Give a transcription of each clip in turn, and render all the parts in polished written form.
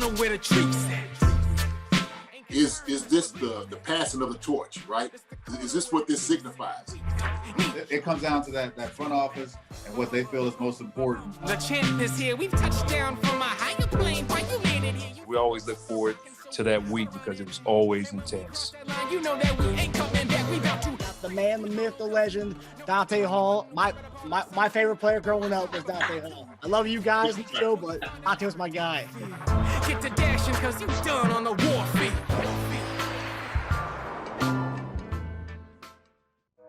know where the treats at. Is this the passing of the torch, right? Is this what this signifies? It comes down to that front office and what they feel is most important. The champ is here. We've touched down from a higher plane. Why you made it here? We always look forward to that week because it was always intense. You know that we ain't coming back. We about to. The man, the myth, the legend, Dante Hall. My favorite player growing up was Dante Hall. I love you guys in the show, but Dante was my guy. Get to dashing because you done on the warfield.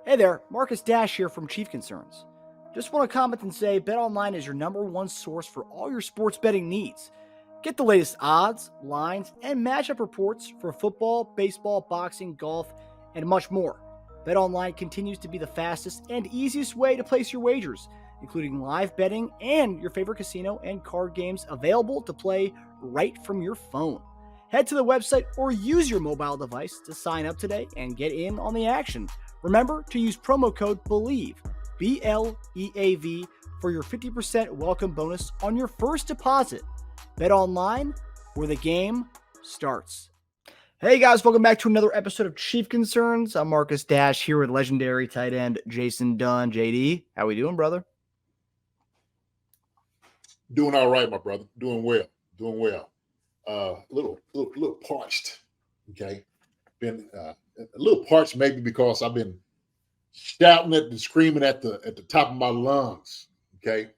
Hey there, Marcus Dash here from Chief Concerns. Just want to comment and say BetOnline is your #1 source for all your sports betting needs. Get the latest odds, lines, and matchup reports for football, baseball, boxing, golf, and much more. BetOnline continues to be the fastest and easiest way to place your wagers, including live betting and your favorite casino and card games available to play right from your phone. Head to the website or use your mobile device to sign up today and get in on the action. Remember to use promo code BELIEVE, BLEAV, for your 50% welcome bonus on your first deposit. BetOnline, where the game starts. Hey guys, welcome back to another episode of Chief Concerns. I'm Marcus Dash here with legendary tight end Jason Dunn. JD, how we doing, brother? Doing all right, my brother. Doing well. A little parched. Okay, been a little parched maybe because I've been shouting and screaming at the top of my lungs. Okay,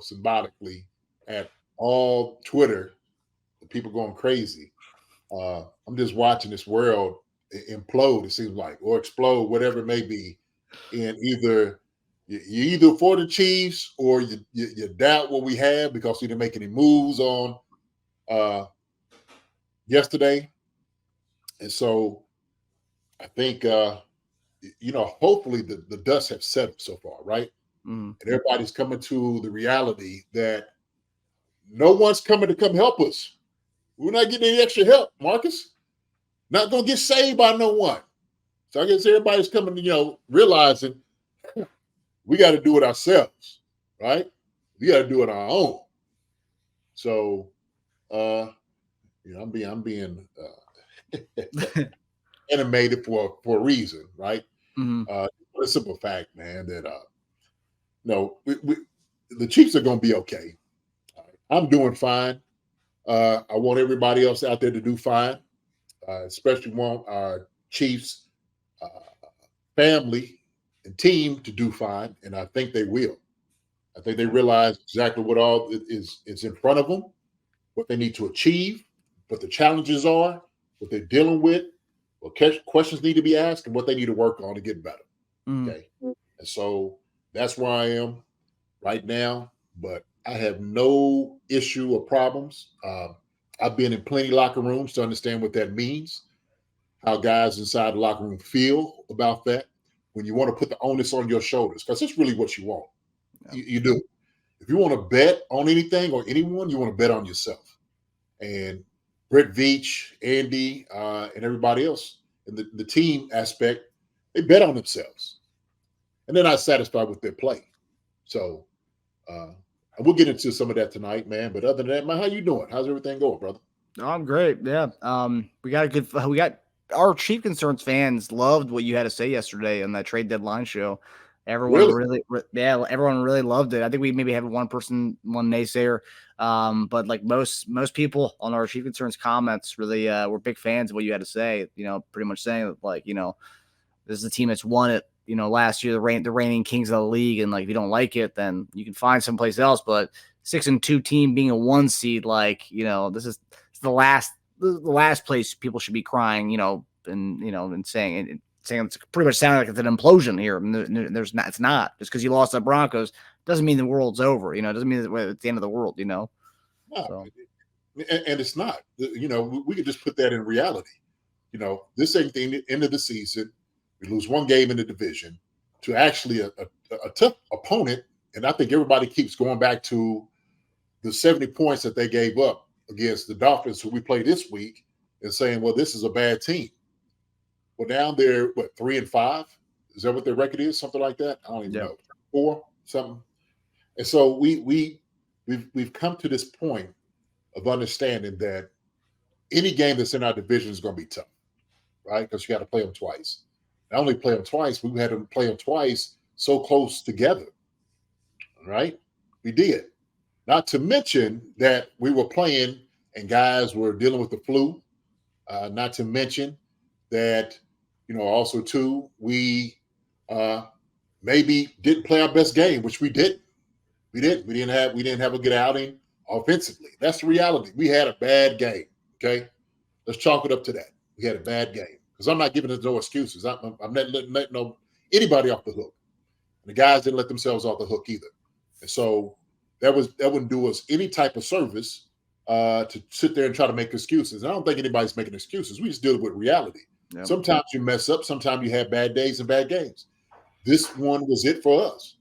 symbolically at all Twitter, the people going crazy. I'm just watching this world implode, it seems like, or explode, whatever it may be. And you're either for the Chiefs or you doubt what we have because we didn't make any moves on yesterday. And so I think, hopefully the dust have settled so far, right? And everybody's coming to the reality that no one's coming to come help us. We're not getting any extra help, Marcus. Not going to get saved by no one. So I guess everybody's coming, realizing we got to do it ourselves, right? We got to do it on our own. So, I'm being animated for a reason, right? A simple fact, man, that the Chiefs are going to be okay. I'm doing fine. I want everybody else out there to do fine. Especially want our Chiefs family and team to do fine, and I think they will. I think they realize exactly what all is in front of them, what they need to achieve, what the challenges are, what they're dealing with, what questions need to be asked, and what they need to work on to get better. Okay, and so that's where I am right now. But I have no issue or problems. I've been in plenty locker rooms to understand what that means, how guys inside the locker room feel about that when you want to put the onus on your shoulders, because it's really what you want. Yeah. You do. If you want to bet on anything or anyone, you want to bet on yourself. And Brett Veach, Andy, and everybody else in the team aspect, they bet on themselves. And they're not satisfied with their play. So we'll get into some of that tonight, man. But other than that, man, how you doing? How's everything going, brother? Oh, I'm great. Yeah. We got our Chief Concerns fans loved what you had to say yesterday on that trade deadline show. Everyone everyone really loved it. I think we maybe had one naysayer. But like most people on our Chief Concerns comments really were big fans of what you had to say, pretty much saying that, like, this is a team that's won it, last year, the reigning kings of the league. And like, if you don't like it, then you can find someplace else. But 6-2 team being a 1 seed, like, this is the last place people should be crying, and saying it's pretty much sounding like it's an implosion here. It's not just because you lost the Broncos doesn't mean the world's over. It doesn't mean that it's the end of the world. No, so. And it's not. We could just put that in reality. This ain't the end of the season. We lose one game in the division to actually a tough opponent, and I think everybody keeps going back to the 70 points that they gave up against the Dolphins, who we play this week, and saying, well, this is a bad team. Well, now they're, 3-5? Is that what their record is? Something like that? I don't even know. 4, something. And so we've come to this point of understanding that any game that's in our division is going to be tough, right? Because you got to play them twice. Not only play them twice, we had to play them twice so close together, right? We did. Not to mention that we were playing and guys were dealing with the flu. Not to mention that, also too, we maybe didn't play our best game, which we didn't. We didn't have a good outing offensively. That's the reality. We had a bad game. Okay, let's chalk it up to that. We had a bad game because I'm not giving us no excuses. I'm not letting anybody off the hook. And the guys didn't let themselves off the hook either. And so that wouldn't do us any type of service to sit there and try to make excuses. And I don't think anybody's making excuses. We just deal with reality. Yep. Sometimes you mess up. Sometimes you have bad days and bad games. This one was it for us.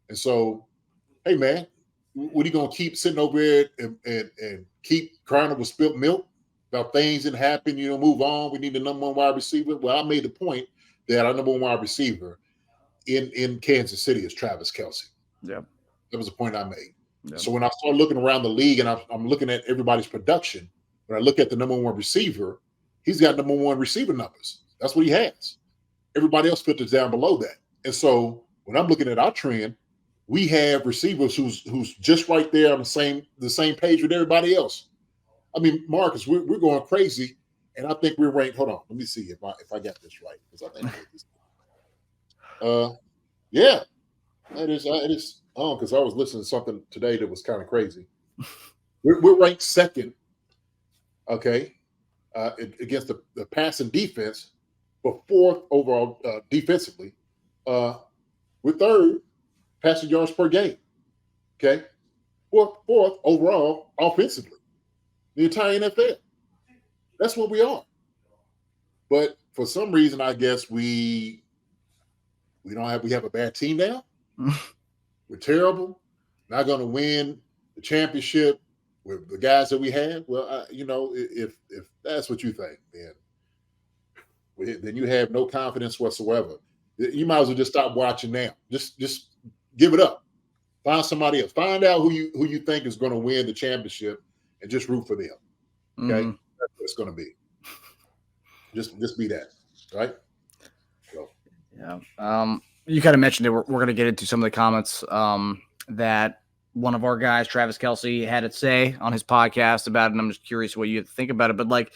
And so, hey, man, what are you going to keep sitting over here and keep crying over spilt milk about things that happen? Move on. We need the number one wide receiver. Well, I made the point that our number one wide receiver in Kansas City is Travis Kelce. Yeah. That was the point I made. Yeah. So when I start looking around the league and I'm looking at everybody's production, when I look at the number one receiver, he's got number one receiver numbers. That's what he has. Everybody else filters down below that. And so when I'm looking at our trend, we have receivers who's just right there on the same page with everybody else. I mean, Marcus, we're going crazy, and I think we're ranked. Hold on, let me see if I got this right, because I think yeah, it is. Oh, because I was listening to something today that was kind of crazy. We're ranked second, okay, against the passing defense, but fourth overall defensively. We're third passing yards per game, okay? Fourth overall offensively, the entire NFL. That's what we are. But for some reason, I guess we have a bad team now. We're terrible. Not going to win the championship with the guys that we have. Well, if that's what you think, then you have no confidence whatsoever. You might as well just stop watching now. Just give it up. Find somebody else. Find out who you think is going to win the championship, and just root for them. Okay, That's what it's going to be. Just be that, right? So. Yeah. You kind of mentioned it. We're going to get into some of the comments that one of our guys, Travis Kelce, had to say on his podcast about it, and I'm just curious what you have to think about it. But like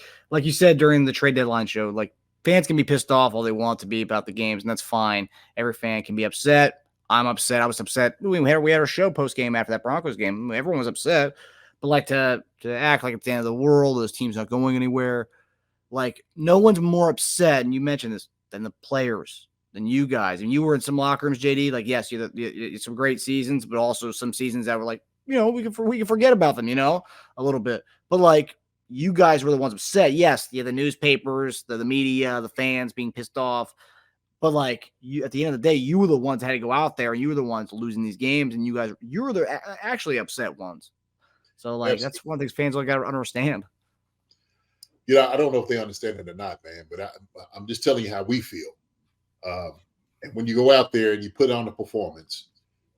you said during the trade deadline show, like fans can be pissed off all they want to be about the games, and that's fine. Every fan can be upset. I'm upset. I was upset. We had our show post game after that Broncos game. Everyone was upset, but like to act like it's the end of the world, those teams not going anywhere. Like no one's more upset, and you mentioned this, than the players. Than you guys. And you were in some locker rooms, JD. Like, yes, you some great seasons, but also some seasons that were like, we can forget about them, a little bit. But like, you guys were the ones upset. Yes, the newspapers, the media, the fans being pissed off. But like, you at the end of the day, you were the ones that had to go out there, and you were the ones losing these games, and you were the actually upset ones. So like, That's one of the things fans got to understand. I don't know if they understand it or not, man. But I'm just telling you how we feel. And when you go out there and you put on a performance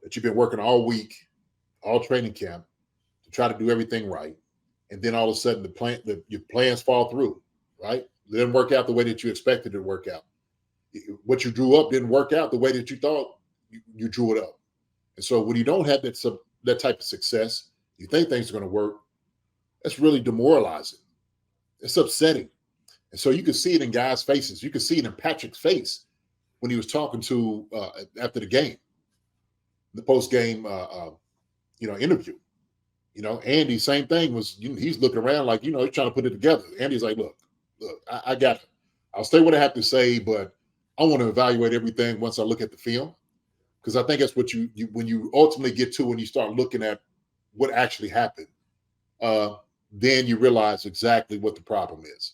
that you've been working all week, all training camp to try to do everything right, and then all of a sudden your plans fall through, right? It didn't work out the way that you expected it to work out. What you drew up didn't work out the way that you thought you drew it up. And so when you don't have that type of success, you think things are going to work, that's really demoralizing. It's upsetting. And so you can see it in guys' faces. You can see it in Patrick's face when he was talking to after the game, the post-game, interview. Andy, same thing was. He's looking around like he's trying to put it together. Andy's like, look, I got it. I'll say what I have to say, but I want to evaluate everything once I look at the film, because I think that's what you when you ultimately get to when you start looking at what actually happened, then you realize exactly what the problem is.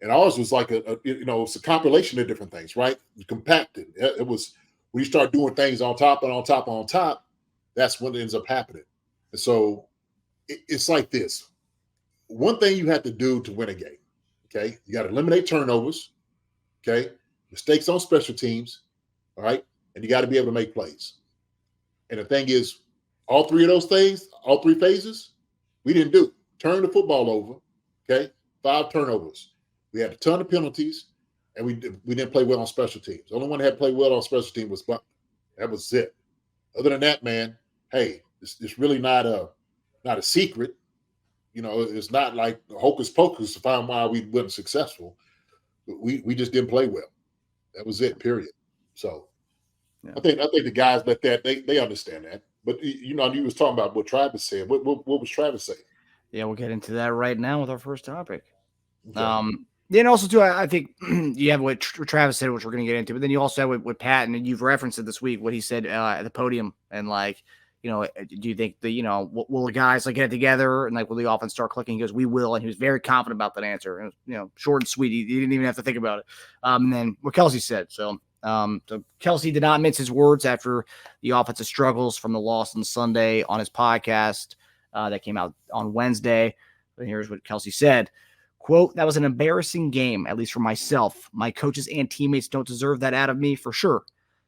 And ours was like it's a compilation of different things, right? Compacted. It was when you start doing things on top and on top and on top, that's when it ends up happening. And so it's like this. One thing you have to do to win a game, okay? You got to eliminate turnovers, okay? Mistakes on special teams, all right? And you got to be able to make plays. And the thing is, all three of those things, all three phases, we didn't do. turned the football over. Okay, 5 turnovers. We had a ton of penalties, and we didn't play well on special teams. The only one that had played well on special teams was Butler. That was it. Other than that, man, hey, it's really not a secret. You know, it's not like hocus pocus to find why we weren't successful. We just didn't play well. That was it. Period. So, yeah. I think the guys let that they understand that. But you was talking about what Travis said. What was Travis saying? Yeah, we'll get into that right now with our first topic. Okay. Then also too, I think you have what Travis said, which we're going to get into, but then you also have with Pat, and you've referenced it this week, what he said at the podium, and like, do you think will the guys like get together and like will the offense start clicking? He goes, we will, and he was very confident about that answer, and short and sweet. He didn't even have to think about it. And then what Kelce said, so Kelce did not mince his words after the offensive struggles from the loss on Sunday on his podcast that came out on Wednesday. And here's what Kelce said. Quote, that was an embarrassing game, at least for myself. My coaches and teammates don't deserve that out of me for sure.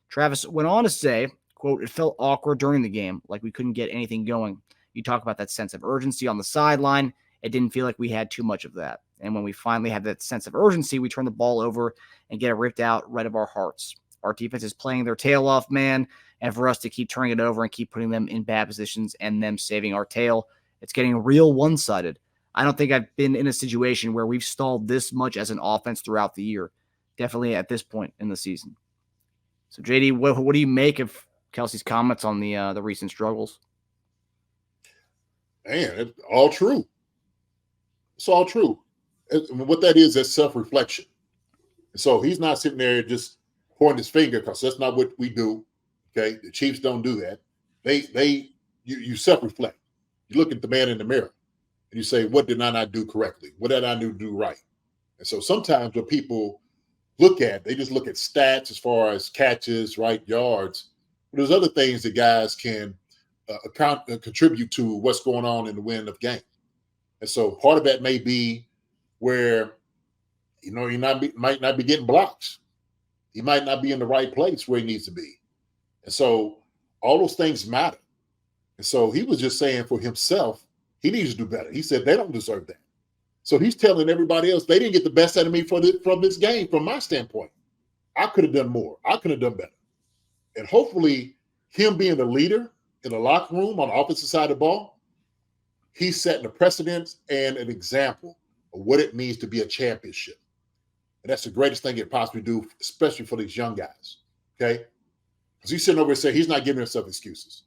Travis went on to say, quote, it felt awkward during the game, like we couldn't get anything going. You talk about that sense of urgency on the sideline. It didn't feel like we had too much of that. And when we finally have that sense of urgency, we turn the ball over and get it ripped out right of our hearts. Our defense is playing their tail off, man. And for us to keep turning it over and keep putting them in bad positions and them saving our tail, it's getting real one-sided. I don't think I've been in a situation where we've stalled this much as an offense throughout the year. Definitely at this point in the season. So, JD, what do you make of Kelce's comments on the recent struggles? Man, it's all true. It's all true. What that is, that's self-reflection. So he's not sitting there just pointing his finger, because that's not what we do. Okay, the Chiefs don't do that. You self-reflect. You look at the man in the mirror. And you say, what did I not do correctly? What did I do right? And so sometimes what people look at, they just look at stats as far as catches, right, yards. But there's other things that guys can contribute to what's going on in the win of game. And so part of that may be where, he might not be getting blocks. He might not be in the right place where he needs to be. And so all those things matter. And so he was just saying for himself, he needs to do better. He said they don't deserve that. So he's telling everybody else they didn't get the best out of me from this game, from my standpoint. I could have done more. I could have done better. And hopefully him being the leader in the locker room on the opposite side of the ball, he's setting a precedent and an example of what it means to be a championship. And that's the greatest thing it possibly do, especially for these young guys. Okay? Because he's sitting over and saying he's not giving himself excuses.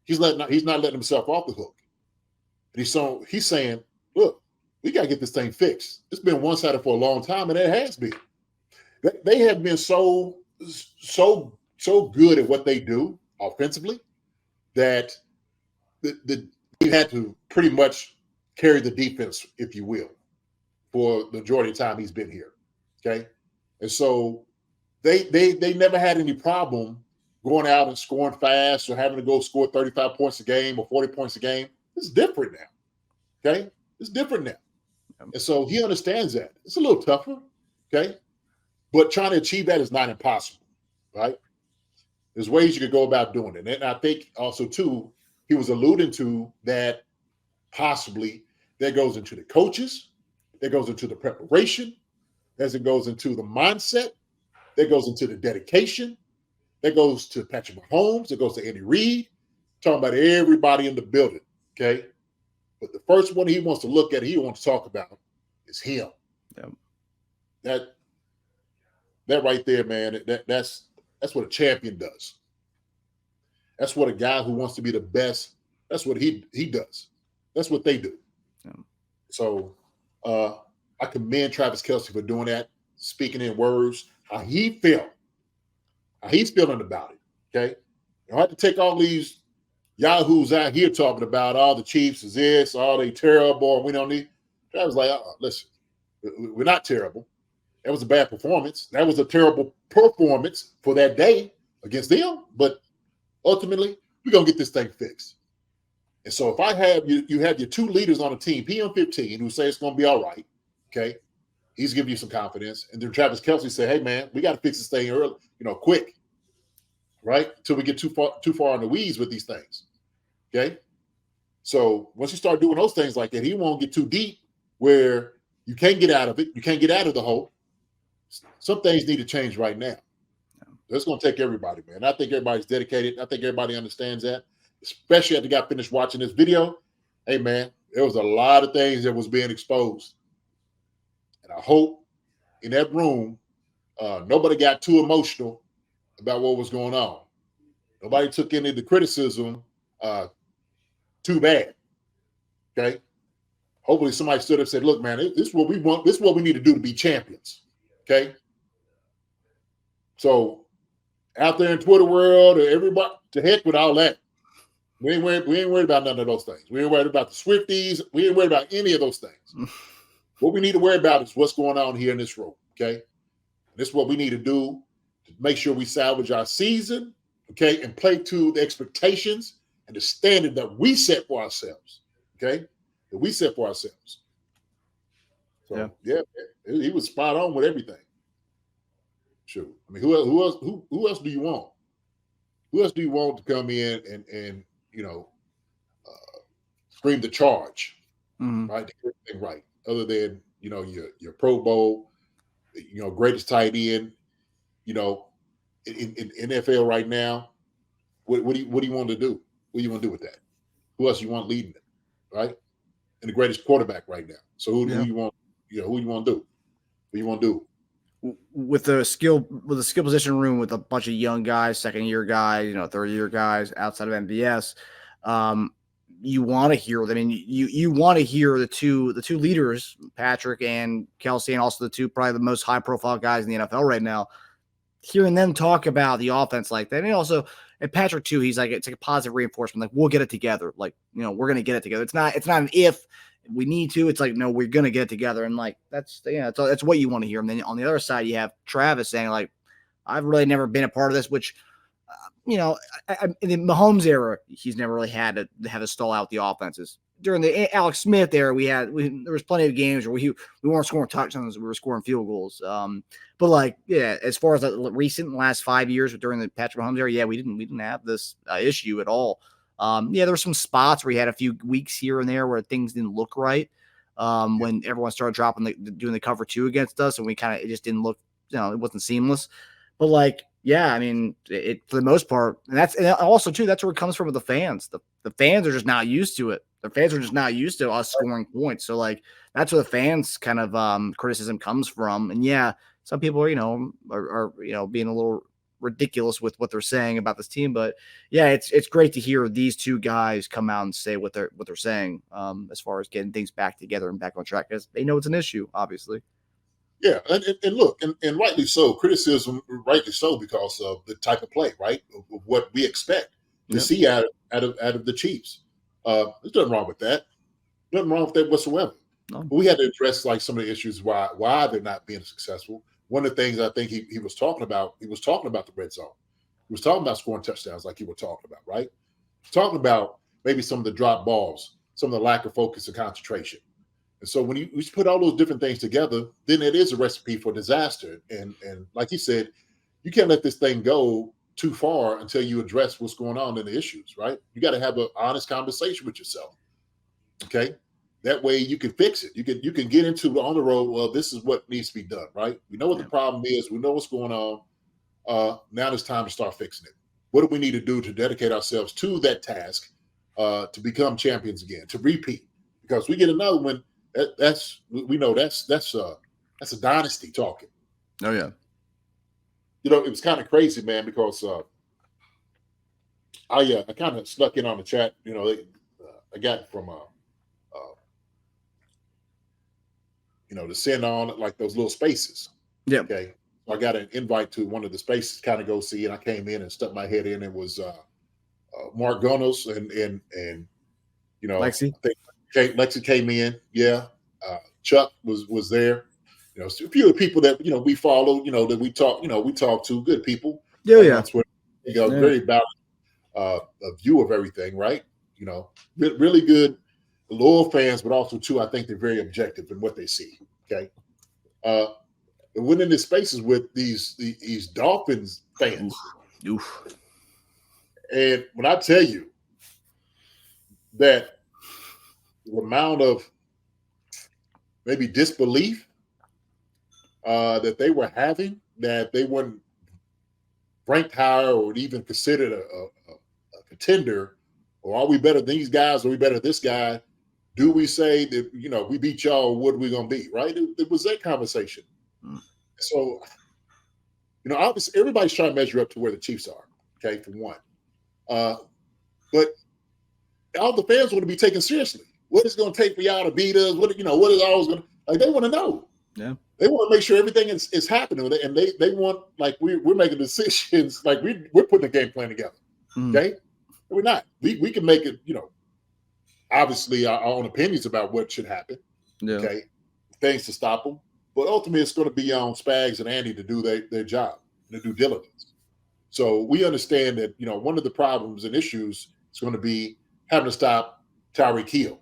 He's not letting himself off the hook. And he's saying, look, we got to get this thing fixed. It's been one-sided for a long time, and it has been. They have been so good at what they do offensively that we had to pretty much carry the defense, if you will, for the majority of the time he's been here. Okay? And so they never had any problem going out and scoring fast or having to go score 35 points a game or 40 points a game. It's different now. Okay? It's different now. And so he understands that. It's a little tougher. Okay? But trying to achieve that is not impossible. Right? There's ways you could go about doing it. And I think also, too, he was alluding to that possibly that goes into the coaches, that goes into the preparation, as it goes into the mindset, that goes into the dedication, that goes to Patrick Mahomes, that goes to Andy Reid, talking about everybody in the building. Okay. But the first one he wants to look at, he wants to talk about is him. Yep. That right there, man, that's what a champion does. That's what a guy who wants to be the best, that's what he does. That's what they do. Yep. So I commend Travis Kelce for doing that, speaking in words, how he felt, how he's feeling about it. Okay. You don't have to take all these yahoos out here talking about all the Chiefs is this, all they terrible, and we don't need. I was like, listen, we're not terrible. That was a bad performance. That was a terrible performance for that day against them. But ultimately, we're going to get this thing fixed. And so if I have you have your two leaders on the team, PM15, who say it's going to be all right, okay? He's giving you some confidence. And then Travis Kelce said, hey, man, we got to fix this thing early, quick, right? Until we get too far in the weeds with these things, okay? So once you start doing those things like that, he won't get too deep where you can't get out of it. You can't get out of the hole. Some things need to change right now. That's going to take everybody, man. I think everybody's dedicated. I think everybody understands that, especially after got finished watching this video. Hey, man, there was a lot of things that was being exposed. And I hope in that room, nobody got too emotional about what was going on. Nobody took any of the criticism too bad. Okay? Hopefully somebody stood up and said, look, man, this is what we want. This is what we need to do to be champions. Okay? So out there in Twitter world, everybody, to heck with all that. We ain't worried about none of those things. We ain't worried about the Swifties. We ain't worried about any of those things. What we need to worry about is what's going on here in this room, okay? This is what we need to do to make sure we salvage our season, okay, and play to the expectations and the standard that we set for ourselves, okay? That we set for ourselves. So, yeah he was spot on with everything. Sure. I mean, who else do you want? Who else do you want to come in and scream the charge, right? To get everything right, other than your Pro Bowl, greatest tight end, in NFL right now. What do you want to do? What do you want to do with that? Who else you want leading it, right? And the greatest quarterback right now. So who you want? Who you want to do? What you want to do? With the skill position room with a bunch of young guys, second-year guys, third-year guys outside of MVS, you want to hear. I mean, you want to hear the two leaders, Patrick and Kelce, and also the two probably the most high-profile guys in the NFL right now. Hearing them talk about the offense like that, and Patrick too, he's like, it's like a positive reinforcement. Like, we'll get it together. Like, we're gonna get it together. It's not an if. We need to. It's like, no, we're gonna get it together, and like that's what you want to hear. And then on the other side, you have Travis saying like, I've really never been a part of this. Which, in the Mahomes era, he's never really had to have to stall out the offenses. During the Alex Smith era, there was plenty of games where we weren't scoring touchdowns, we were scoring field goals. But like, yeah, as far as the last 5 years during the Patrick Mahomes era, we didn't have this issue at all. There were some spots where he had a few weeks here and there where things didn't look right. When everyone started doing the cover 2 against us, and it just didn't look, it wasn't seamless. But like, yeah, I mean, it for the most part, and also too, that's where it comes from with the fans. The fans are just not used to it. The fans are just not used to us scoring points. So like, that's where the fans kind of criticism comes from. And yeah, some people are being a little ridiculous with what they're saying about this team, but yeah, it's great to hear these two guys come out and say what they're saying as far as getting things back together and back on track, because they know it's an issue, obviously. Yeah, and look, and rightly so, criticism, rightly so, because of the type of play, right, of what we expect to see out of the Chiefs. There's nothing wrong with that. Nothing wrong with that whatsoever. No. But we had to address like some of the issues why they're not being successful. One of the things I think he was talking about, the red zone. He was talking about scoring touchdowns like you were talking about, right? He was talking about maybe some of the drop balls, some of the lack of focus and concentration. And so when you put all those different things together, then it is a recipe for disaster. And like he said, you can't let this thing go too far until you address what's going on in the issues, right? You got to have an honest conversation with yourself, okay? That way you can fix it. You can get into on the road, well, this is what needs to be done, right? We know what the problem is. We know what's going on. Now it's time to start fixing it. What do we need to do to dedicate ourselves to that task to become champions again, to repeat? Because we get another one, that's a dynasty talking. Oh, yeah. It was kind of crazy, man, because I kind of snuck in on the chat. I got from to send on like those little spaces. Yeah. Okay. So I got an invite to one of the spaces, kind of go see, and I came in and stuck my head in. It was Mark Gunnels and Lexi. I think Lexi came in. Yeah. Chuck was there. A few of the people that we follow, that we talk to, good people. Yeah. Very balanced a view of everything, right? Really good, loyal fans, but also too, I think they're very objective in what they see. Okay. And went into spaces with these Dolphins fans. Oof. And when I tell you that the amount of maybe disbelief that they were having, that they weren't ranked higher or even considered a contender, or are we better than these guys? Or are we better than this guy? Do we say that, we beat y'all, what are we going to be, right? It was that conversation. So, obviously everybody's trying to measure up to where the Chiefs are, okay, for one. But all the fans want to be taken seriously. What is it going to take for y'all to beat us? What is always going to, like, they want to know. Yeah. They want to make sure everything is happening with it, and they want, like, we're making decisions, like we're putting a game plan together. Okay? We're not. We can make it, obviously our own opinions about what should happen. Yeah. Okay, things to stop them, but ultimately it's going to be on Spags and Andy to do their job, their due diligence. So we understand that one of the problems and issues is going to be having to stop Tyreek Hill,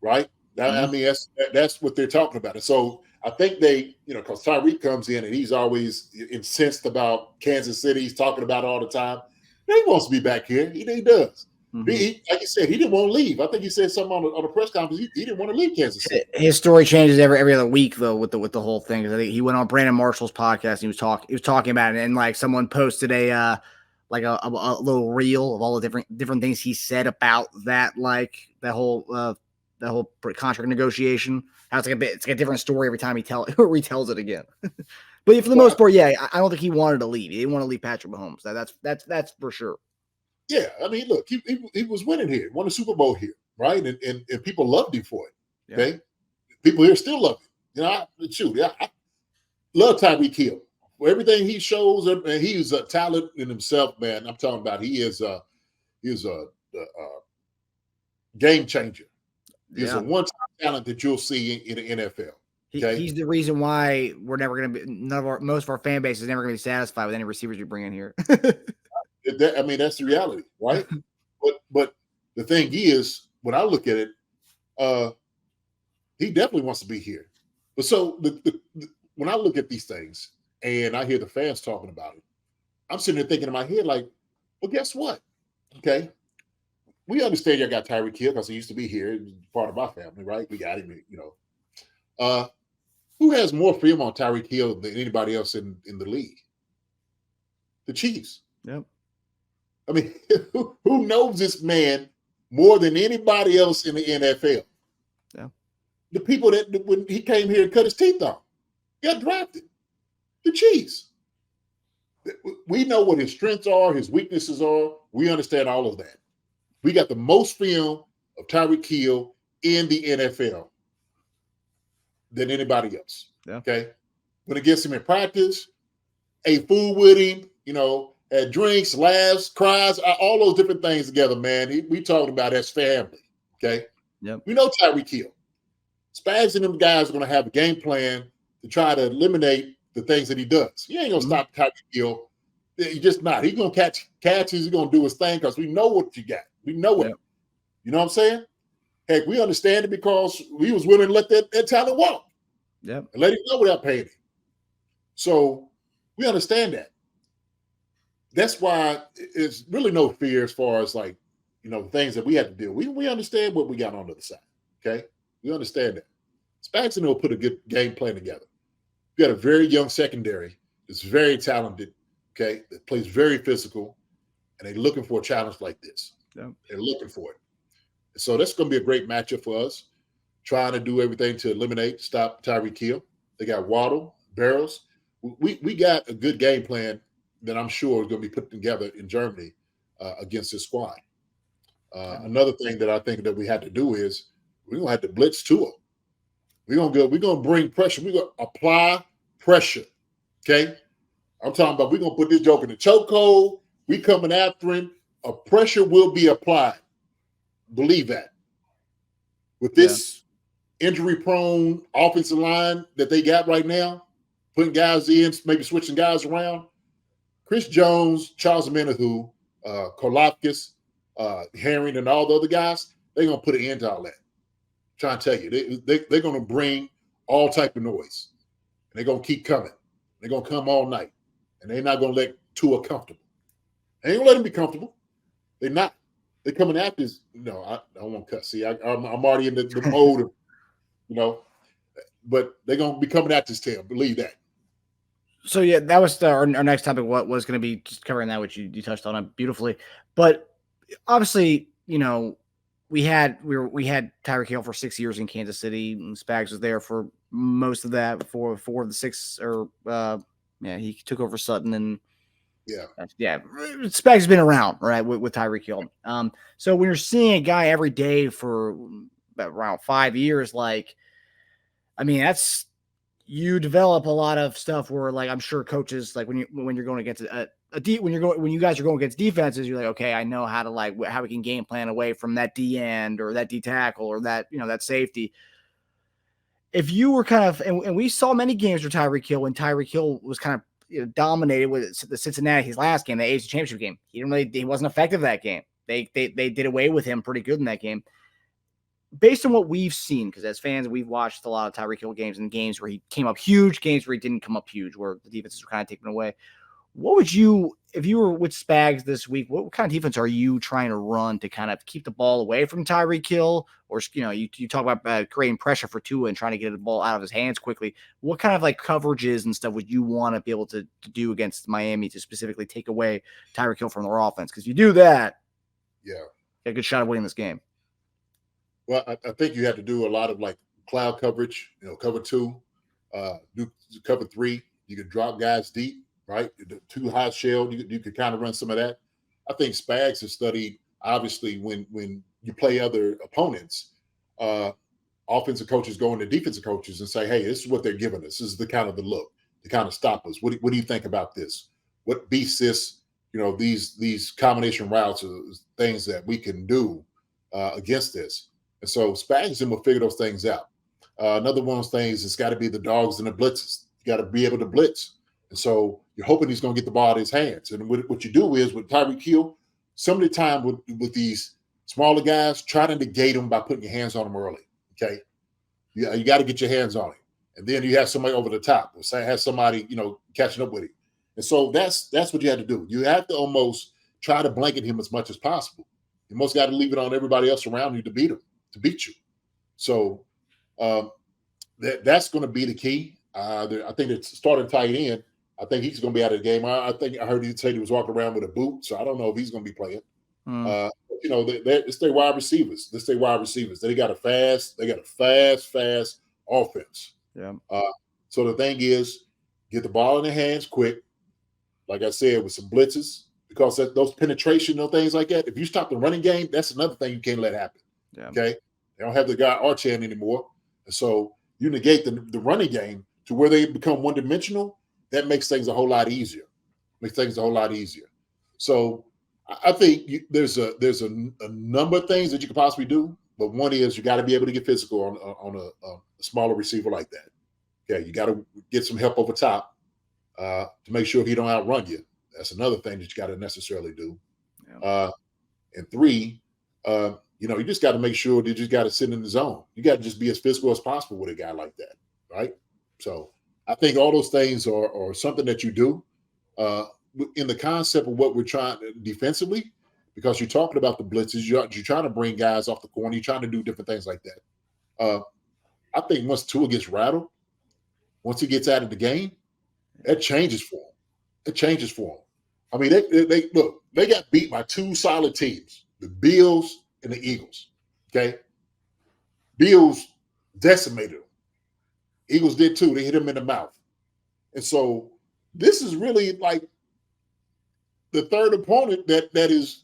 right? I mean that's what they're talking about. And so I think they, because Tyreek comes in and he's always incensed about Kansas City. He's talking about it all the time. He wants to be back here. He does. He, like you said, he didn't want to leave. I think he said something on the press conference. He didn't want to leave Kansas City. His story changes every other week though with the whole thing. I think he went on Brandon Marshall's podcast. And he was talking about it, and like someone posted a little reel of all the different things he said about that, like that whole contract negotiation. How it's like a different story every time he retells it again. But for the most part, yeah, I don't think he wanted to leave. He didn't want to leave Patrick Mahomes. That's for sure. Yeah, I mean, look, he was winning here, won a Super Bowl here, right? And people loved him for it. Okay, yeah. People here still love him. I love Tyreek Hill for everything he shows, and he's a talent in himself, man. I'm talking about he is a game changer. He's a one-time talent that you'll see in the NFL. Okay? He's the reason why we're never going to be. Most of our fan base is never going to be satisfied with any receivers you bring in here. I mean, that's the reality, right? but the thing is, when I look at it, he definitely wants to be here. But so when I look at these things and I hear the fans talking about it, I'm sitting there thinking in my head, like, well, guess what? Okay, we understand y'all got Tyreek Hill because he used to be here, he was part of our family, right? We got him, who has more film on Tyreek Hill than anybody else in the league? The Chiefs. Yep. I mean, who knows this man more than anybody else in the NFL? Yeah. The people that when he came here and cut his teeth off, got drafted. The Chiefs. We know what his strengths are, his weaknesses are. We understand all of that. We got the most film of Tyreek Hill in the NFL than anybody else. Yeah. Okay. When it gets him in practice, ate food with him, had drinks, laughs, cries, all those different things together, man. We talking about as family. Okay. Yep. We know Tyreek Hill. Spags and them guys are going to have a game plan to try to eliminate the things that he does. He ain't going to stop Tyreek Hill. He's just not. He's going to catch catches. He's going to do his thing because we know what you got. We know it. Yep. You know what I'm saying? Heck, we understand it because we was willing to let that talent walk. Yep. And let him go without paying him. So we understand that. That's why it's really no fear as far as like, things that we have to deal with. We understand what we got on the other side. Okay. We understand that. Spags will put a good game plan together. We got a very young secondary that's very talented, okay, that plays very physical, and they're looking for a challenge like this. Yeah. They're looking for it. So that's going to be a great matchup for us, trying to do everything to stop Tyreek Hill. They got Waddle, Barrows. We got a good game plan that I'm sure is going to be put together in Germany against this squad. Another thing that I think that we had to do is we're going to have to blitz Tua. We're going to bring pressure. We're going to apply pressure, okay? I'm talking about we're going to put this joke in the chokehold. We coming after him. A pressure will be applied. Believe that. With this injury-prone offensive line that they got right now, putting guys in, maybe switching guys around, Chris Jones, Charles Omenihu, Karlaftis, Herring, and all the other guys, they're going to put an end to all that. I'm trying to tell you, they're going to bring all type of noise. And they're going to keep coming. They're going to come all night. And they're not going to let Tua comfortable. They ain't going to let him be comfortable. They're not. They're coming after this. No, I don't want to cut. See, I'm already in the mode of, but they're going to be coming after this tail. Believe that. So yeah, that was our next topic. What was going to be just covering that, which you touched on it beautifully. But obviously, we had Tyreek Hill for 6 years in Kansas City, and Spags was there for most of that, for 4 of the 6. Or he took over Sutton, and Spags has been around, right, with Tyreek Hill. So when you're seeing a guy every day for around 5 years, that's, you develop a lot of stuff where, I'm sure coaches, when you're going against when you guys are going against defenses, you're like, okay, I know how to how we can game plan away from that D end or that D tackle or that, that safety. If you were kind of, and we saw many games where Tyreek Hill, when Tyreek Hill was kind of dominated with the Cincinnati, his last game, the AFC Championship game, he wasn't effective that game. They did away with him pretty good in that game. Based on what we've seen, because as fans, we've watched a lot of Tyreek Hill games, and games where he came up huge, games where he didn't come up huge, where the defenses were kind of taken away. What would you, if you were with Spags this week, what kind of defense are you trying to run to kind of keep the ball away from Tyreek Hill? Or, you talk about creating pressure for Tua and trying to get the ball out of his hands quickly. What kind of coverages and stuff would you want to be able to do against Miami to specifically take away Tyreek Hill from their offense? Because if you do that, you got a good shot of winning this game. Well, I think you have to do a lot of cloud coverage, cover 2, do cover 3. You can drop guys deep, right? The 2 high shell, you could kind of run some of that. I think Spags has studied, obviously, when you play other opponents, offensive coaches go into defensive coaches and say, hey, this is what they're giving us. This is the kind of the look to kind of stop us. What do you think about this? What beats this? These combination routes are things that we can do against this. And so Spags will figure those things out. Another one of those things, it's got to be the dogs and the blitzes. You got to be able to blitz. And so you're hoping he's going to get the ball out of his hands. And what you do is with Tyreek Hill, some of the time with these smaller guys, try to negate them by putting your hands on them early. Okay. You got to get your hands on him. And then you have somebody over the top, or say have somebody, catching up with him. And so that's what you have to do. You have to almost try to blanket him as much as possible. You most got to leave it on everybody else around you to beat him. To beat you. So that's going to be the key. I think it's starting tight end. I think he's going to be out of the game. I think I heard you say he was walking around with a boot, so I don't know if he's going to be playing. It's their wide receivers. They got a fast offense. Yeah. So the thing is, get the ball in their hands quick. Like I said, with some blitzes, because those penetration, things like that. If you stop the running game, that's another thing you can't let happen. Yeah. Okay. They don't have the guy Archan anymore. And so you negate the running game to where they become one-dimensional. That makes things a whole lot easier. So I think there's a number of things that you could possibly do, but one is you got to be able to get physical on a smaller receiver like that. Okay, you got to get some help over top to make sure he don't outrun you. That's another thing that you got to necessarily do. Yeah. And 3, you just got to make sure that you just got to sit in the zone. You got to just be as physical as possible with a guy like that, right? So I think all those things are something that you do in the concept of what we're trying defensively, because you're talking about the blitzes. You're trying to bring guys off the corner. You're trying to do different things like that. I think once Tua gets rattled, once he gets out of the game, that changes for him. I mean, they got beat by 2 solid teams, the Bills and the Eagles. Okay. Bills decimated them. Eagles did too. They hit him in the mouth. And so this is really like the third opponent that is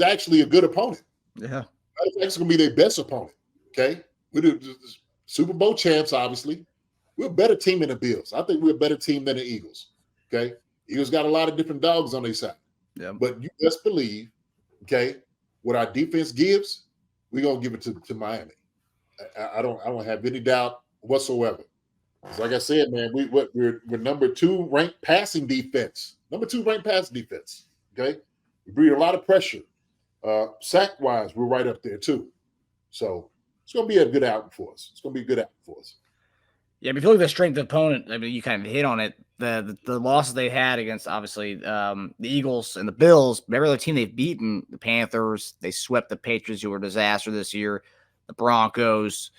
actually a good opponent. Yeah. That's actually going to be their best opponent. Okay. We're the Super Bowl champs, obviously. We're a better team than the Bills. I think we're a better team than the Eagles. Okay. Eagles got a lot of different dogs on their side. Yeah. But you best believe, okay, what our defense gives, we're gonna give it to Miami. I don't have any doubt whatsoever. Like I said, man, we're number 2 ranked passing defense. Okay, we breed a lot of pressure. Sack wise, we're right up there too. So it's gonna be a good outing for us. Yeah, but if you look at the strength of the opponent, I mean, you kind of hit on it. The losses they had against, obviously, the Eagles and the Bills, every other team they've beaten, the Panthers, they swept the Patriots, who were a disaster this year, the Broncos,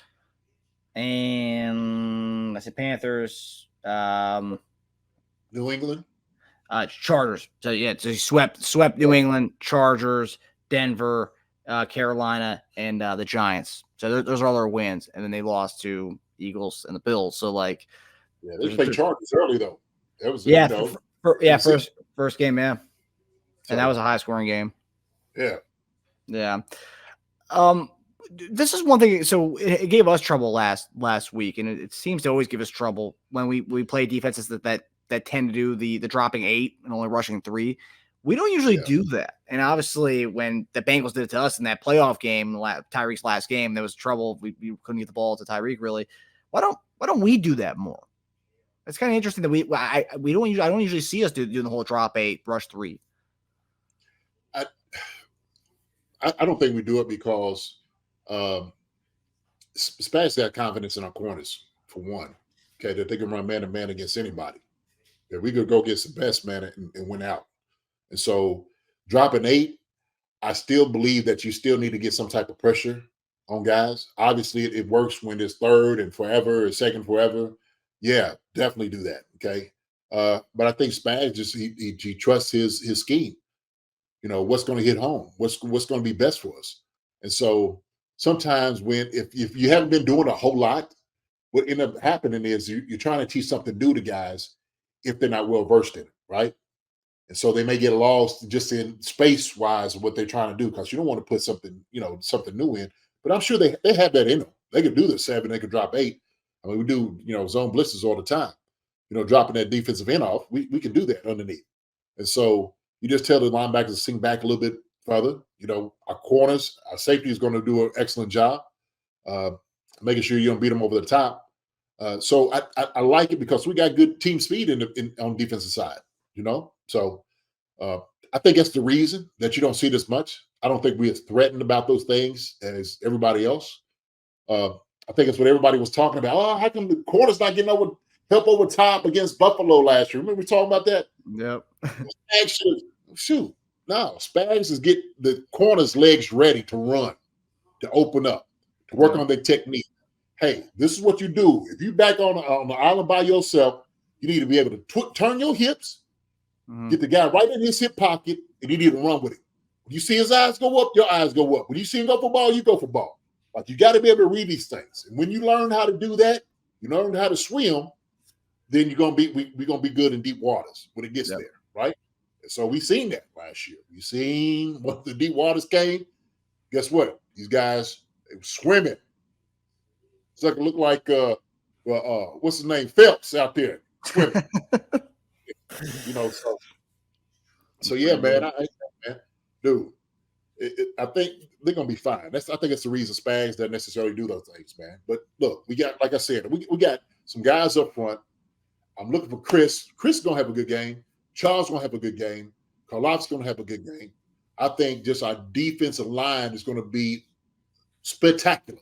and I said Panthers, New England. Chargers. So, yeah, so he swept New England, Chargers, Denver, Carolina, and the Giants. So those are all their wins. And then they lost to Eagles and the Bills. So, like, Yeah, they played Chargers early, though. That was, yeah, first game, yeah. So, And that was a high-scoring game. Yeah. Yeah. This is one thing. So it gave us trouble last week, and it seems to always give us trouble when we play defenses that tend to do the dropping 8 and only rushing 3. We don't usually do that. And obviously, when the Bengals did it to us in that playoff game, Tyreek's last game, there was trouble. We couldn't get the ball to Tyreek really. Why don't we do that more? It's kind of interesting that I don't usually see us doing the whole drop 8, rush 3. I don't think we do it because Spags got confidence in our corners, for one. Okay, that they can run man-to-man against anybody. That we could go get some best man and win out. And so dropping 8, I still believe that you still need to get some type of pressure on guys. Obviously, it works when it's third and forever, or second forever. Yeah, definitely do that. Okay. But I think Spags just he trusts his scheme. You know, what's going to hit home, what's going to be best for us. And so sometimes if you haven't been doing a whole lot, what end up happening is you're trying to teach something new to guys if they're not well versed in it, right? And so they may get lost just in space wise of what they're trying to do, because you don't want to put something new in. But I'm sure they have that in them. They could do the 7, they could drop 8. I mean, we do zone blitzes all the time. Dropping that defensive end off, we can do that underneath. And so you just tell the linebackers to sink back a little bit further. Our corners, our safety is going to do an excellent job making sure you don't beat them over the top. So I like it because we got good team speed on the defensive side. So I think that's the reason that you don't see this much. I don't think we're as threatened about those things as everybody else. I think it's what everybody was talking about. Oh, how come the corners not getting help over top against Buffalo last year? Remember we talking about that? Yep. Spags is get the corners' legs ready to run, to open up, to work on their technique. Hey, this is what you do. If you back on the island by yourself, you need to be able to turn your hips, get the guy right in his hip pocket, and you need to run with it. When you see his eyes go up, your eyes go up. When you see him go for ball, you go for ball. Like, you got to be able to read these things. And when you learn how to do that, you learn how to swim, then we're gonna be good in deep waters when it gets there, right? And so we seen that last year. We seen when the deep waters came. Guess what? These guys, they were swimming. It's like it looked like what's his name, Phelps out there swimming. So yeah, man. Dude, I think they're gonna be fine. I think it's the reason Spags doesn't necessarily do those things, man. But look, we got, like I said, we got some guys up front. I'm looking for Chris. Chris is gonna have a good game. Charles is gonna have a good game. Karloff's gonna have a good game. I think just our defensive line is gonna be spectacular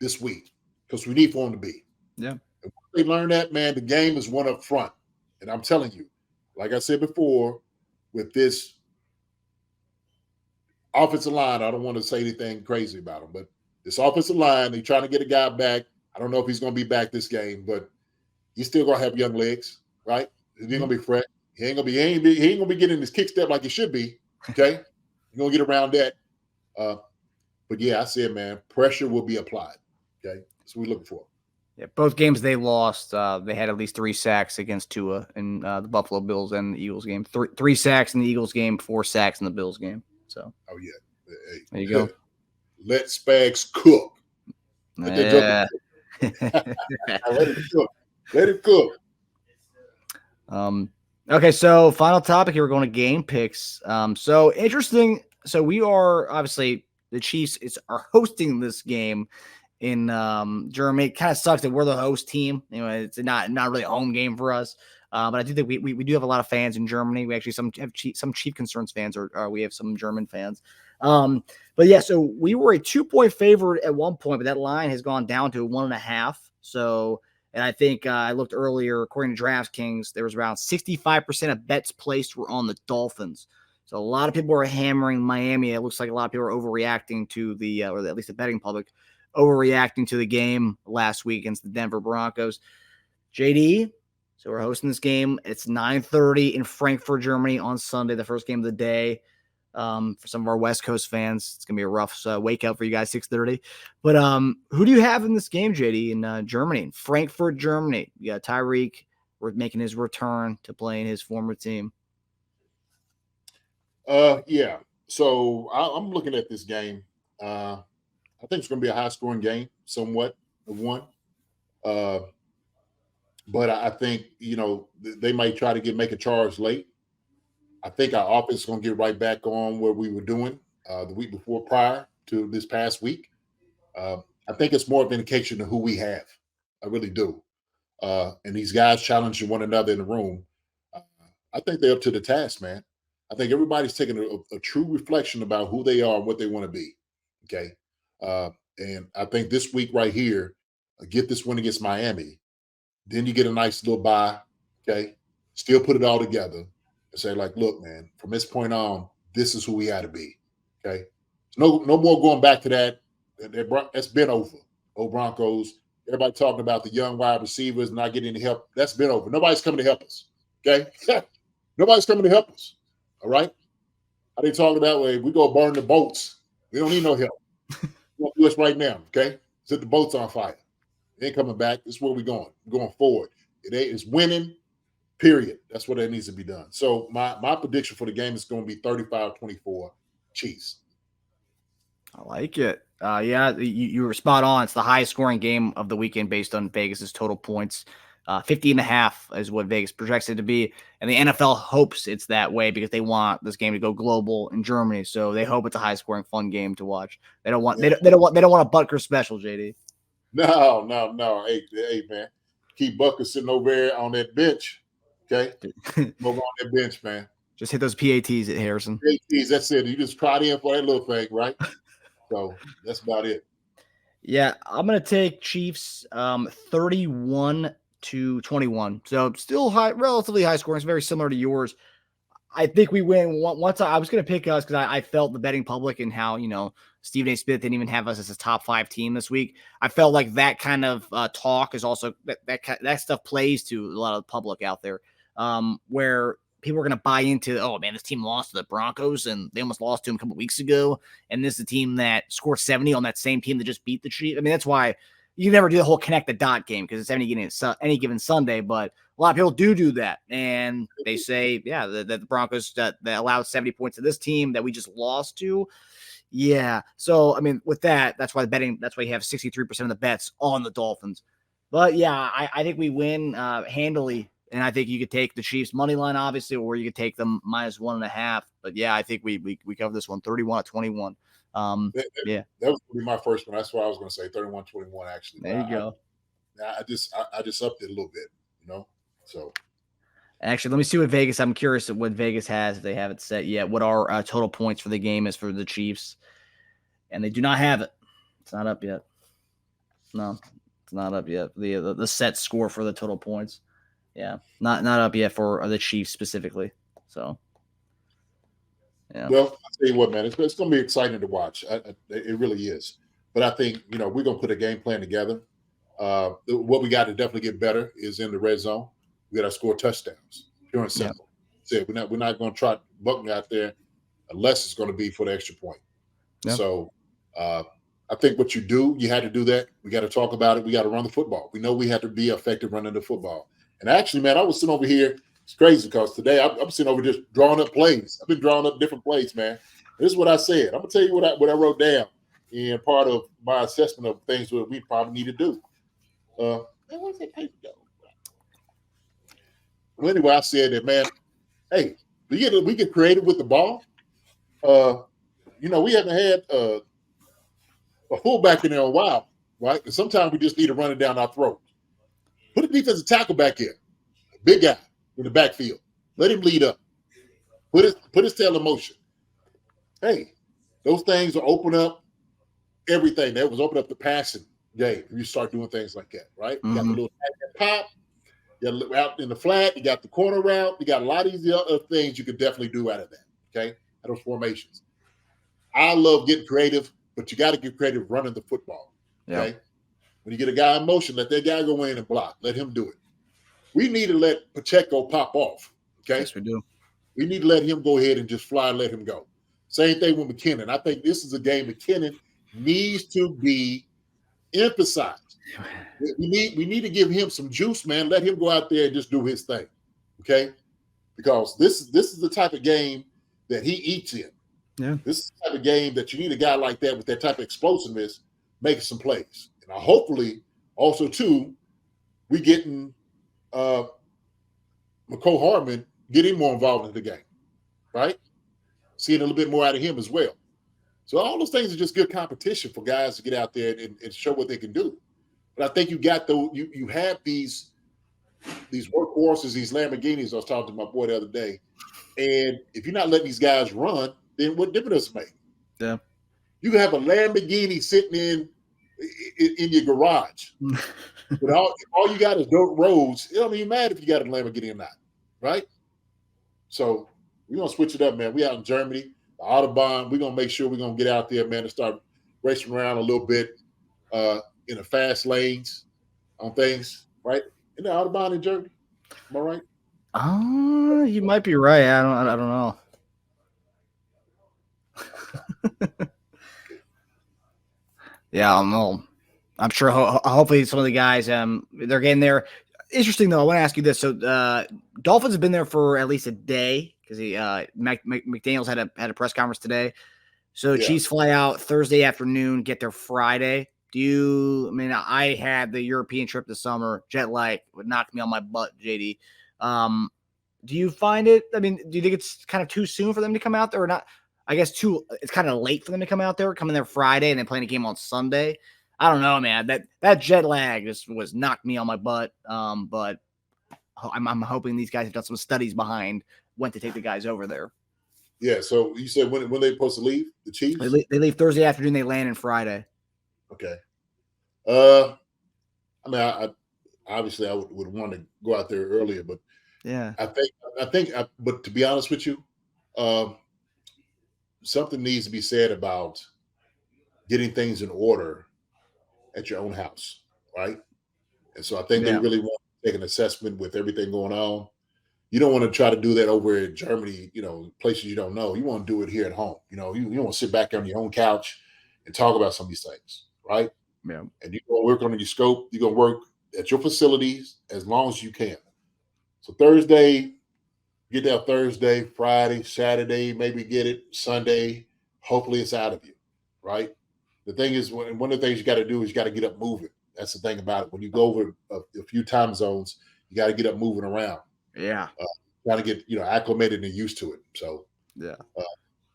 this week, because we need for them to be. Yeah. And once they learn that, man, the game is one up front. And I'm telling you, like I said before, with this offensive line, I don't want to say anything crazy about them, but this offensive line, they're trying to get a guy back. I don't know if he's going to be back this game, but he's still going to have young legs, right? He's going to be fresh. He ain't going to be getting his kick step like he should be, okay? You're going to get around that. But yeah, I said, man, pressure will be applied, okay? That's what we're looking for. Yeah, both games they lost. They had at least 3 sacks against Tua in the Buffalo Bills and the Eagles game. 3 sacks in the Eagles game, 4 sacks in the Bills game. So, oh yeah, hey, there you go. Let Spags cook. Yeah. Let it cook. Let it cook. Okay, so final topic here. We're going to game picks. So interesting. So we are obviously the Chiefs are hosting this game in Germany. It kind of sucks that we're the host team. It's not really a home game for us. But I do think we do have a lot of fans in Germany. We actually have some Chief Concerns fans, or we have some German fans. But yeah, so we were a 2-point favorite at one point, but that line has gone down to 1.5. So And I think I looked earlier, according to DraftKings, there was around 65% of bets placed were on the Dolphins. So a lot of people are hammering Miami. It looks like a lot of people are overreacting to the, or at least the betting public, overreacting to the game last week against the Denver Broncos. JD, so we're hosting this game. It's 9:30 in Frankfurt, Germany on Sunday, the first game of the day. For some of our West Coast fans, it's gonna be a rough wake up for you guys, 6:30. But who do you have in this game, JD, in Germany, in Frankfurt, Germany? You got Tyreek making his return to playing his former team. Yeah. So I'm looking at this game. I think it's going to be a high-scoring game, somewhat of one. But I think they might try to make a charge late. I think our offense is going to get right back on where we were doing the week before prior to this past week. I think it's more of an indication of who we have. I really do. And these guys challenging one another in the room. I think they're up to the task, man. I think everybody's taking a true reflection about who they are and what they want to be. Okay. And I think this week right here, get this win against Miami. Then you get a nice little bye. Okay. Still put it all together and say, like, look, man, from this point on, this is who we had to be. Okay. No more going back to that. That's been over. Oh, Broncos. Everybody talking about the young wide receivers not getting any help. That's been over. Nobody's coming to help us. Okay. Nobody's coming to help us. All right. How they talking about way we go burn the boats. We don't need no help. You want to do this right now. Okay. Set the boats on fire. It ain't coming back. This is where we're going. We're going forward. It's winning, period. That's what that needs to be done. So my prediction for the game is going to be 35-24 Chiefs. I like it. Yeah, you were spot on. It's the highest scoring game of the weekend based on Vegas's total points. 50.5 is what Vegas projects it to be. And the NFL hopes it's that way because they want this game to go global in Germany. So they hope it's a high scoring, fun game to watch. They don't want, they don't want a Butker special, JD. No. Hey, man. Keep Butker sitting over there on that bench. Okay. Over on that bench, man. Just hit those PATs at Harrison. PATs, that's it. You just tried in for that little thing, right? So that's about it. Yeah, I'm gonna take Chiefs 31-21. So still high, relatively high scoring. It's very similar to yours. I think we win. Once I was gonna pick us because I felt the betting public and how Stephen A. Smith didn't even have us as a top 5 team this week. I felt like that kind of talk is also that stuff plays to a lot of the public out there, where people are going to buy into, oh man, this team lost to the Broncos and they almost lost to them a couple weeks ago. And this is a team that scored 70 on that same team that just beat the Chiefs. I mean, that's why you never do the whole connect the dot game because it's any given Sunday, but a lot of people do that. And they say, yeah, that the Broncos that allowed 70 points to this team that we just lost to. Yeah. So, I mean, with that, that's why you have 63% of the bets on the Dolphins. But yeah, I think we win handily. And I think you could take the Chiefs money line, obviously, or you could take them -1.5. But yeah, I think we cover this one 31-21. Yeah, that was gonna be my first one. That's what I was going to say, 31-21. Actually, there you go. I just upped it a little bit, So actually, let me see what Vegas. I'm curious what Vegas has if they haven't set yet. What our total points for the game is for the Chiefs, and they do not have it. It's not up yet. No, it's not up yet. The set score for the total points. Yeah, not up yet for the Chiefs specifically. So, yeah. Well, I'll tell you what, man, it's going to be exciting to watch. It really is. But I think, we're going to put a game plan together. What we got to definitely get better is in the red zone. We got to score touchdowns. Pure and simple. Yeah. We're not going to try bucking out there unless it's going to be for the extra point. Yeah. So I think what you had to do that. We got to talk about it. We got to run the football. We know we had to be effective running the football. And actually, man, I was sitting over here. It's crazy because today I'm sitting over just drawing up plays. I've been drawing up different plays, man. This is what I said. I'm gonna tell you what I wrote down in part of my assessment of things that we probably need to do. Where's that paper go? Well, anyway, I said that, man. Hey, we get creative with the ball. We haven't had a fullback in there in a while, right? And sometimes we just need to run it down our throat. Put a defensive tackle back here, a big guy in the backfield. Let him lead up. Put his tail in motion. Hey, those things will open up everything. That was open up the passing game. You start doing things like that, right? You got the Mhm. little pop. You got out in the flat. You got the corner route. You got a lot of these other things you could definitely do out of that. Okay, out of those formations. I love getting creative, but you got to get creative running the football. Okay, Yeah. when you get a guy in motion, let that guy go in and block. Let him do it. We need to let Pacheco pop off. Okay, Yes, we do. we need to let him go ahead and just fly and let him go. Same thing with McKinnon. I think this is a game McKinnon needs to be emphasized. We need to give him some juice, man. Let him go out there and just do his thing. Okay? Because this is the type of game that he eats in. Yeah. This is the type of game that you need a guy like that with that type of explosiveness making some plays. And hopefully, also too, we getting McCole Hardman getting more involved in the game, right? Seeing a little bit more out of him as well. So all those things are just good competition for guys to get out there and show what they can do. But I think you got you have these workhorses, these Lamborghinis. I was talking to my boy the other day, and if you're not letting these guys run, then what difference does it make? Yeah. You have a Lamborghini sitting in your garage, but all you got is dirt roads. It don't even matter if you got a Lamborghini or not, right? So we're gonna switch it up, man. We out in Germany, the Autobahn. We're gonna make sure we're gonna get out there, man, and start racing around a little bit in the fast lanes on things, right? In the Autobahn in Germany. Am I right? You might be right. I don't know. Yeah, I don't know. I'm sure. Hopefully, some of the guys, they're getting there. Interesting though. I want to ask you this. So, Dolphins have been there for at least a day because McDaniel's had a press conference today. So, Yeah. Chiefs fly out Thursday afternoon, get there Friday. I had the European trip this summer. Jet lag would knock me on my butt, JD. Do you find it? I mean, do you think it's kind of too soon for them to come out there or not? I guess it's kind of late for them to come out there, coming there Friday and then playing a game on Sunday. I don't know, man. That jet lag just was knocked me on my butt. But I'm hoping these guys have done some studies behind when to take the guys over there. Yeah. So you said when they supposed to leave? The Chiefs? They leave Thursday afternoon. They land in Friday. Okay. I mean, I obviously I would want to go out there earlier, but Yeah. but to be honest with you, something needs to be said about getting things in order at your own house, right? And so I think they really want to take an assessment with everything going on. You don't want to try to do that over in Germany, places you don't know. You want to do it here at home. You don't want to sit back on your own couch and talk about some of these things, right? Yeah. And you're going to work on your scope. You're going to work at your facilities as long as you can. So Thursday, get there Thursday, Friday, Saturday, maybe get it Sunday. Hopefully it's out of you, right? The thing is, one of the things you got to do is you got to get up moving. That's the thing about it. When you go over a few time zones, you got to get up moving around. Yeah. Got to get acclimated and used to it. So yeah.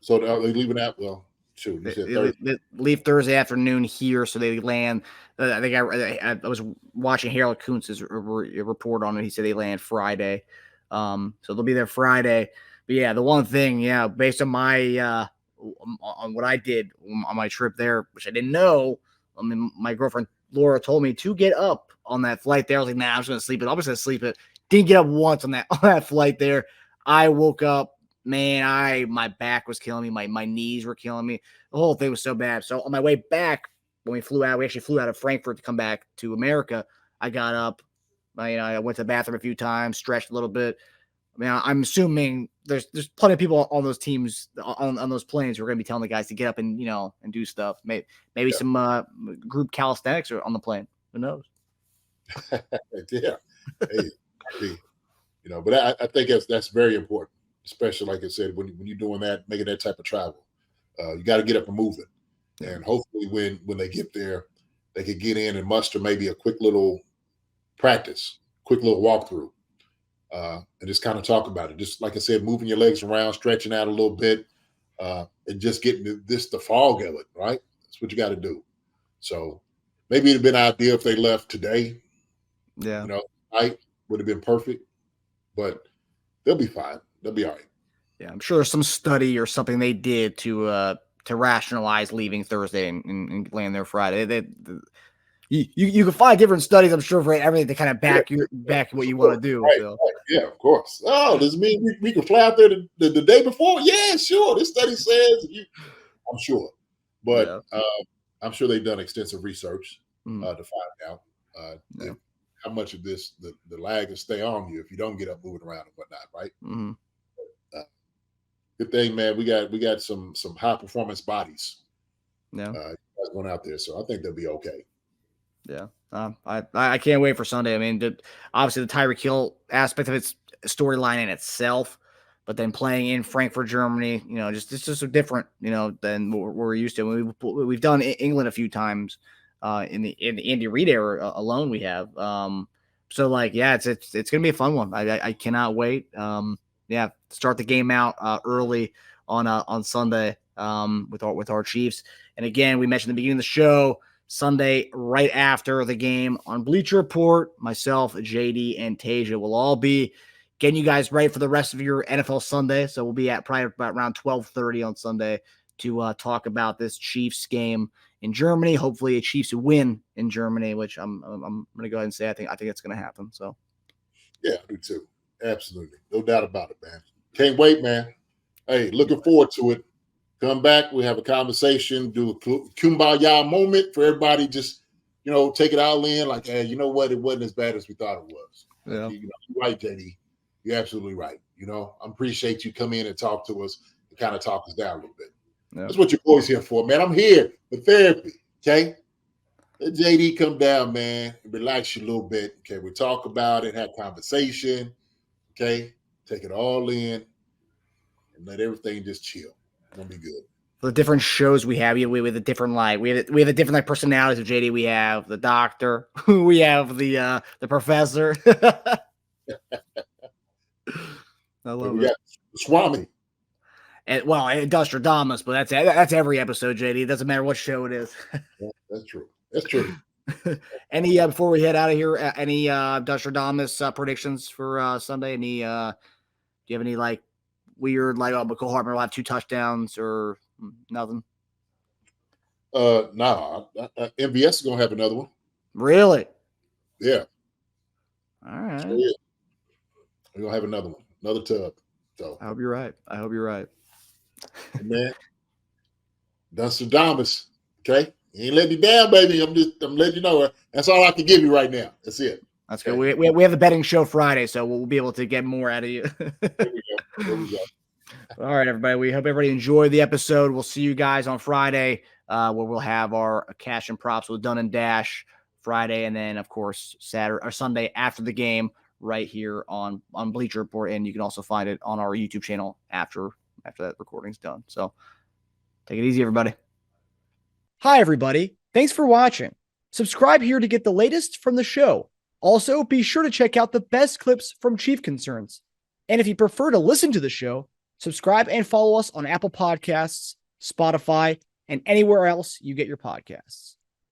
So they're leaving out. Well, shoot, you said Thursday. They leave Thursday afternoon here, so they land. I think I was watching Harold Kuntz's report on it. He said they land Friday, so they'll be there Friday. But yeah, the one thing, based on my on what I did on my trip there, which I didn't know. I mean, my girlfriend Laura told me to get up on that flight there. I was like, nah, I'm just gonna sleep it. I'm just gonna sleep it. Didn't get up once on that flight there. I woke up. Man, my back was killing me. My knees were killing me. The whole thing was so bad. So on my way back, when we actually flew out of Frankfurt to come back to America. I got up. I went to the bathroom a few times, stretched a little bit. I mean, I'm assuming there's plenty of people on those teams on those planes who are going to be telling the guys to get up and and do stuff. Maybe some group calisthenics are on the plane. Who knows? Yeah. Hey, but I think that's very important. Especially, like I said, when you're doing that, making that type of travel, you got to get up and move it. And hopefully, when they get there, they can get in and muster maybe a quick little practice, quick little walkthrough, and just kind of talk about it. Just like I said, moving your legs around, stretching out a little bit, and just getting the fog of it. Right, that's what you got to do. So maybe it'd have been ideal if they left today. Yeah, night would have been perfect, but they'll be fine. They'll be all right. Yeah, I'm sure there's some study or something they did to rationalize leaving Thursday and land there Friday. you can find different studies, I'm sure, for everything to kind of back what you want to do. Right, So. right. Yeah, of course. Oh, does it mean we can fly out there the day before? Yeah, sure. This study says I'm sure. But I'm sure they've done extensive research to find out how much of this the lag will stay on you if you don't get up moving around and whatnot, right? Mm-hmm. Good thing, man. We got some high performance bodies. Yeah, going out there, so I think they'll be okay. Yeah, I can't wait for Sunday. I mean, obviously the Tyreek Hill aspect of its storyline in itself, but then playing in Frankfurt, Germany, it's just so different, than what we're used to. We've done England a few times in the Andy Reid era alone. We have, so like, yeah, it's gonna be a fun one. I cannot wait. Start the game out early on Sunday with our Chiefs. And again, we mentioned at the beginning of the show, Sunday right after the game on Bleacher Report, myself, JD, and Tasia will all be getting you guys ready for the rest of your NFL Sunday. So we'll be at probably about around 12:30 on Sunday to talk about this Chiefs game in Germany. Hopefully a Chiefs win in Germany, which I'm going to go ahead and say I think it's going to happen. So yeah, I do too. Absolutely. No doubt about it, man. Can't wait, man. Hey, looking forward to it. Come back, we have a conversation, do a kumbaya moment for everybody. Just, take it all in. Like, hey, you know what? It wasn't as bad as we thought it was. Yeah. You're right, JD. You're absolutely right. I appreciate you come in and talk to us and kind of talk us down a little bit. Yeah. That's what your boy's here for, man. I'm here for therapy, okay? Let JD come down, man, and relax you a little bit. Okay, we talk about it, have conversation, okay? Take it all in and let everything just chill. It's gonna be good. The different shows we have, we have the different we have the different personalities of JD. We have the doctor, we have the professor. I love it. Swami. And Nostradamus, but that's every episode, JD. It doesn't matter what show it is. That's true. That's true. Any before we head out of here, any Nostradamus predictions for Sunday? Any do you have any weird McCall Hartman will have 2 touchdowns or nothing? No, MVS is gonna have another one. Really? Yeah. All right. So, yeah. We're gonna have another one, another tub. So I hope you're right. Man, Nostradamus. Okay, you ain't letting me down, baby. I'm letting you know. That's all I can give you right now. That's it. That's good. We have the betting show Friday, so we'll be able to get more out of you. There we go. All right, everybody. We hope everybody enjoyed the episode. We'll see you guys on Friday, where we'll have our cash and props with Dunn and Dash Friday, and then of course Saturday or Sunday after the game, right here on Bleacher Report, and you can also find it on our YouTube channel after that recording's done. So take it easy, everybody. Hi, everybody. Thanks for watching. Subscribe here to get the latest from the show. Also, be sure to check out the best clips from Chief Concerns. And if you prefer to listen to the show, subscribe and follow us on Apple Podcasts, Spotify, and anywhere else you get your podcasts.